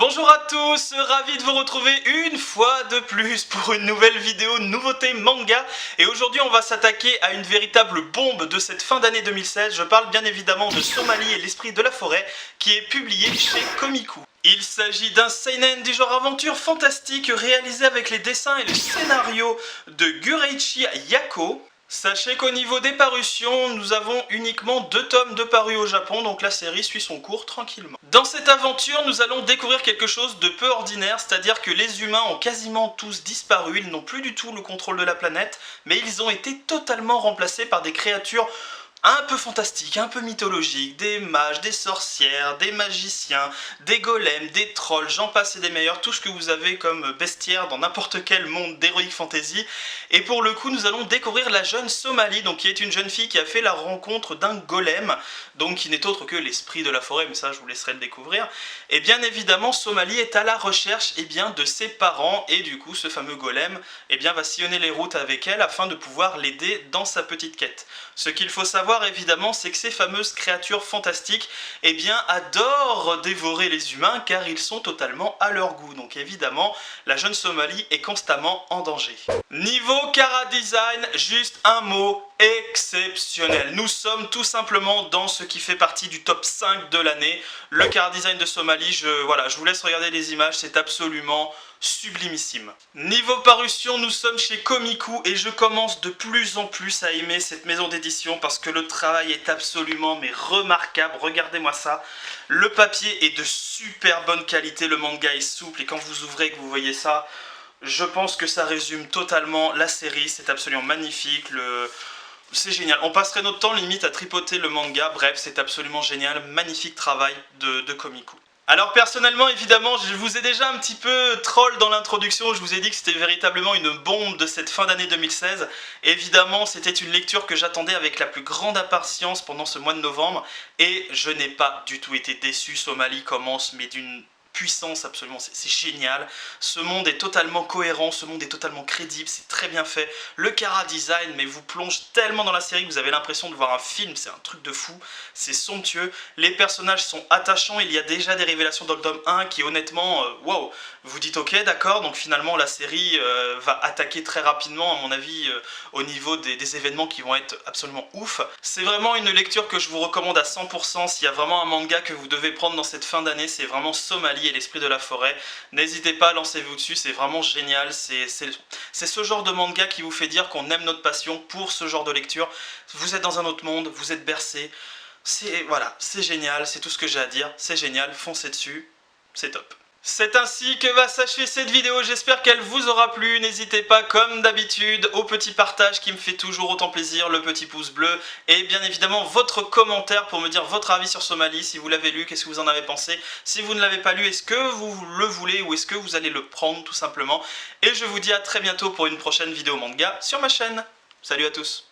Bonjour à tous, ravi de vous retrouver une fois de plus pour une nouvelle vidéo nouveauté manga. Et aujourd'hui on va s'attaquer à une véritable bombe de cette fin d'année 2016. Je parle bien évidemment de Somali et l'esprit de la forêt qui est publié chez Komiku. Il s'agit d'un seinen du genre aventure fantastique réalisé avec les dessins et le scénario de Gureichi Yako. Sachez qu'au niveau des parutions, nous avons uniquement 2 tomes de parus au Japon, donc la série suit son cours tranquillement. Dans cette aventure, nous allons découvrir quelque chose de peu ordinaire, c'est-à-dire que les humains ont quasiment tous disparu, ils n'ont plus du tout le contrôle de la planète, mais ils ont été totalement remplacés par des créatures un peu fantastique, un peu mythologique, des mages, des sorcières, des magiciens, des golems, des trolls, j'en passe et des meilleurs, tout ce que vous avez comme bestiaire dans n'importe quel monde d'Heroic Fantasy. Et pour le coup, nous allons découvrir la jeune Somali, donc qui est une jeune fille qui a fait la rencontre d'un golem, donc qui n'est autre que l'esprit de la forêt, mais ça je vous laisserai le découvrir. Et bien évidemment, Somali est à la recherche de ses parents, et du coup, ce fameux golem va sillonner les routes avec elle afin de pouvoir l'aider dans sa petite quête. Ce qu'il faut savoir évidemment, c'est que ces fameuses créatures fantastiques adorent dévorer les humains car ils sont totalement à leur goût. Donc évidemment, la jeune Somali est constamment en danger. Niveau chara design, juste un mot, exceptionnel. Nous sommes tout simplement dans ce qui fait partie du top 5 de l'année. Le chara design de Somali, je vous laisse regarder les images, c'est absolument sublimissime. Niveau parution, nous sommes chez Komiku et je commence de plus en plus à aimer cette maison d'édition parce que le travail est absolument remarquable. Regardez-moi ça. Le papier est de super bonne qualité, le manga est souple et quand vous ouvrez et que vous voyez ça, je pense que ça résume totalement la série. C'est absolument magnifique. C'est génial. On passerait notre temps limite à tripoter le manga. Bref, c'est absolument génial. Magnifique travail de Komiku. Alors personnellement, évidemment, je vous ai déjà un petit peu troll dans l'introduction, je vous ai dit que c'était véritablement une bombe de cette fin d'année 2016. Évidemment, c'était une lecture que j'attendais avec la plus grande impatience pendant ce mois de novembre, et je n'ai pas du tout été déçu. Somali commence, mais d'une puissance absolument, c'est génial. Ce monde est totalement cohérent, ce monde est totalement crédible, c'est très bien fait. Le chara design, mais vous plonge tellement dans la série que vous avez l'impression de voir un film, c'est un truc de fou, c'est somptueux. Les personnages sont attachants, il y a déjà des révélations dans le tome 1 qui honnêtement, waouh, vous dites ok d'accord, donc finalement la série va attaquer très rapidement à mon avis au niveau des événements qui vont être absolument ouf. C'est vraiment une lecture que je vous recommande à 100%, s'il y a vraiment un manga que vous devez prendre dans cette fin d'année, c'est vraiment Somali et l'esprit de la forêt. N'hésitez pas, lancez-vous dessus, c'est vraiment génial. C'est ce genre de manga qui vous fait dire qu'on aime notre passion pour ce genre de lecture. Vous êtes dans un autre monde, vous êtes bercé. C'est génial, c'est tout ce que j'ai à dire. C'est génial, foncez dessus, c'est top. C'est ainsi que va s'achever cette vidéo, j'espère qu'elle vous aura plu. N'hésitez pas comme d'habitude au petit partage qui me fait toujours autant plaisir, le petit pouce bleu et bien évidemment votre commentaire pour me dire votre avis sur Somali, si vous l'avez lu, qu'est-ce que vous en avez pensé. Si vous ne l'avez pas lu, est-ce que vous le voulez ou est-ce que vous allez le prendre tout simplement. Et je vous dis à très bientôt pour une prochaine vidéo manga sur ma chaîne. Salut à tous.